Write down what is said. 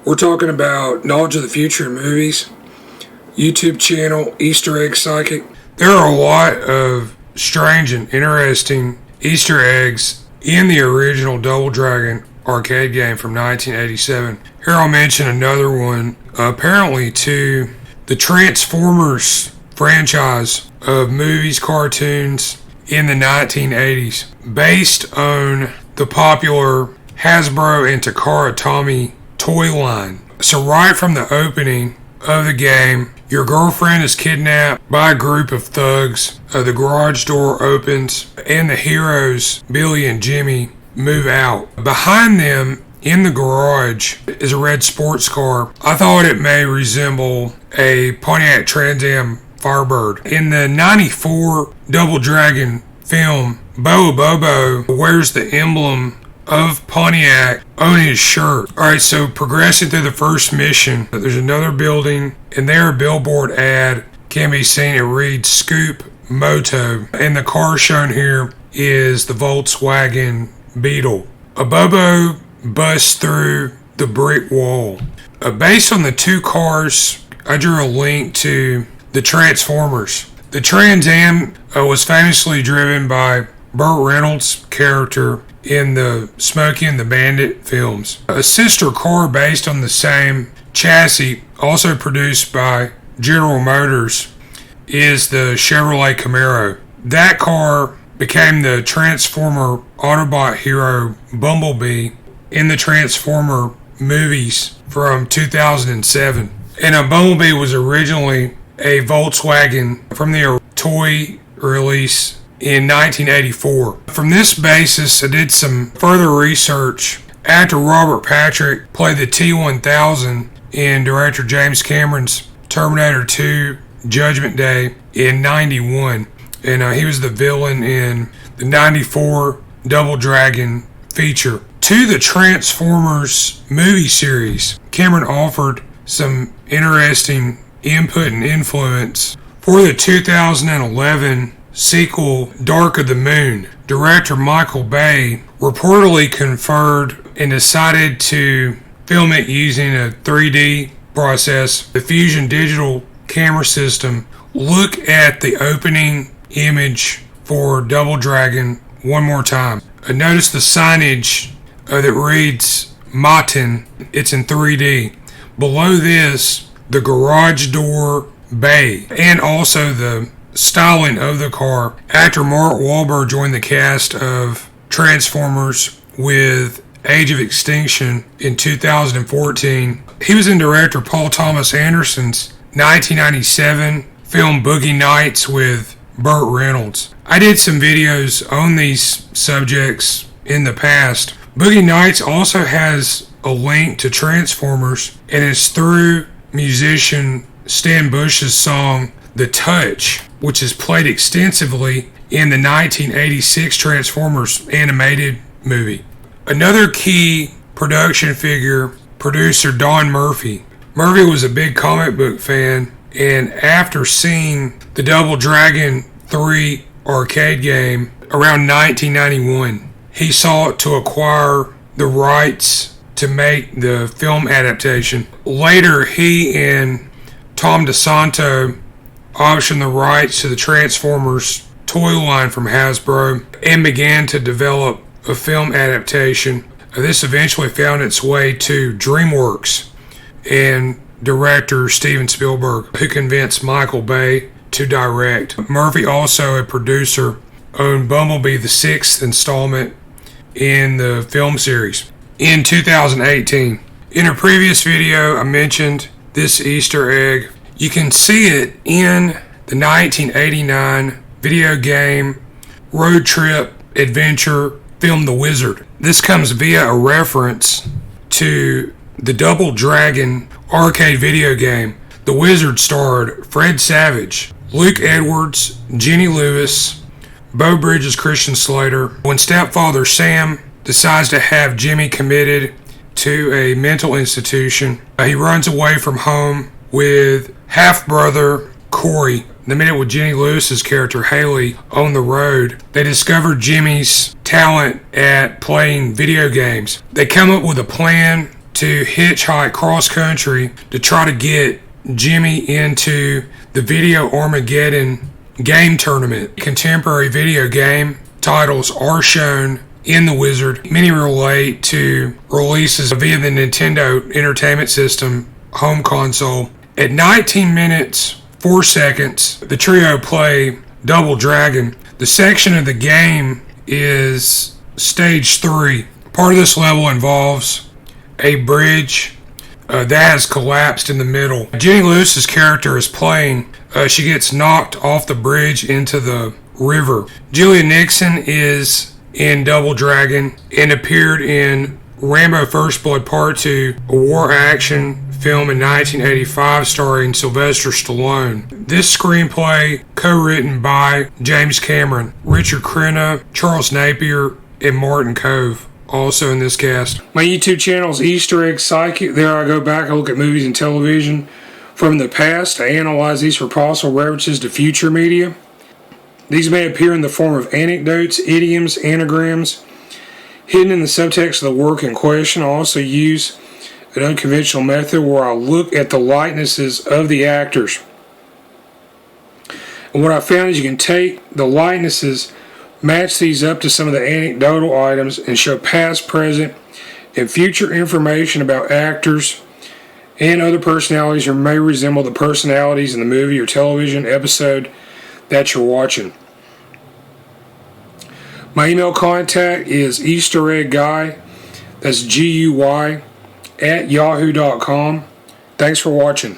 We're talking about knowledge of the future in movies, YouTube channel, Easter Egg Psychic. There are a lot of strange and interesting Easter eggs in the original Double Dragon arcade game from 1987. Here I'll mention another one, apparently to the Transformers franchise of movies, cartoons in the 1980s, based on the popular Hasbro and Takara Tomy toy line. So right from the opening of the game, your girlfriend is kidnapped by a group of thugs. The garage door opens and the heroes, Billy and Jimmy, move out. Behind them in the garage is a red sports car. I thought it may resemble a Pontiac TransAm Firebird. In the 94 Double Dragon film, Bo Abobo wears the emblem of Pontiac on his shirt. Alright, so progressing through the first mission, there's another building, and there a billboard ad can be seen. It reads Scoop Moto, and the car shown here is the Volkswagen Beetle. Abobo busts through the brick wall. Based on the two cars, I drew a link to the Transformers. The Trans Am was famously driven by Burt Reynolds' character in the Smokey and the Bandit films. A sister car based on the same chassis, also produced by General Motors, is the Chevrolet Camaro. That car became the Transformer Autobot hero Bumblebee in the Transformer movies from 2007. And Bumblebee was originally a Volkswagen from the toy release in 1984. From this basis, I did some further research. Actor Robert Patrick played the T-1000 in director James Cameron's Terminator 2 Judgment Day in 91. And he was the villain in the 94 Double Dragon feature. To the Transformers movie series, Cameron offered some interesting input and influence for the 2011 sequel Dark of the Moon. Director Michael Bay reportedly conferred and decided to film it using a 3D process, the Fusion digital camera system. Look at the opening image for Double Dragon one more time. Notice the signage that reads Maten. It's in 3D. Below this, the garage door bay, and also the styling of the car. Actor Mark Wahlberg joined the cast of Transformers with Age of Extinction in 2014. He was in director Paul Thomas Anderson's 1997 film Boogie Nights with Burt Reynolds. I did some videos on these subjects in the past. Boogie Nights also has a link to Transformers, and it's through musician Stan Bush's song The Touch, which is played extensively in the 1986 Transformers animated movie. Another key production figure, producer Don Murphy. Murphy was a big comic book fan, and after seeing the Double Dragon 3 arcade game around 1991, he sought to acquire the rights to make the film adaptation. Later, he and Tom DeSanto optioned the rights to the Transformers toy line from Hasbro and began to develop a film adaptation. This eventually found its way to DreamWorks and director Steven Spielberg, who convinced Michael Bay to direct. Murphy, also a producer, owned Bumblebee, the 6th installment in the film series, in 2018. In a previous video, I mentioned this Easter egg. You can see it in the 1989 video game road trip adventure film The Wizard. This comes via a reference to the Double Dragon arcade video game. The Wizard starred Fred Savage, Luke Edwards, Jenny Lewis, Beau Bridges, Christian Slater. When stepfather Sam decides to have Jimmy committed to a mental institution, he runs away from home with half-brother Corey. They met with Jenny Lewis's character Haley on the road. They discovered Jimmy's talent at playing video games. They come up with a plan to hitchhike cross country to try to get Jimmy into the Video Armageddon game tournament. Contemporary video game titles are shown in The Wizard. Many relate to releases via the Nintendo Entertainment System home console. At 19 minutes 4 seconds, the trio play Double Dragon. The section of the game is Stage 3. Part of this level involves a bridge that has collapsed in the middle. Jenny Lewis's character is playing. She gets knocked off the bridge into the river. Julia Nixon is in Double Dragon and appeared in Rambo First Blood Part 2, a war action film in 1985 starring Sylvester Stallone. This screenplay co-written by James Cameron, Richard Crenna, Charles Napier, and Martin Cove. Also in this cast. My YouTube channel is Easter Egg Psychic. There I go back and look at movies and television from the past. I analyze these for possible references to future media. These may appear in the form of anecdotes, idioms, anagrams, hidden in the subtext of the work in question. I also use an unconventional method where I look at the likenesses of the actors. And what I found is you can take the likenesses, match these up to some of the anecdotal items, and show past, present, and future information about actors and other personalities who may resemble the personalities in the movie or television episode that you're watching. My email contact is eastereggguy, that's GUY, @yahoo.com. Thanks for watching.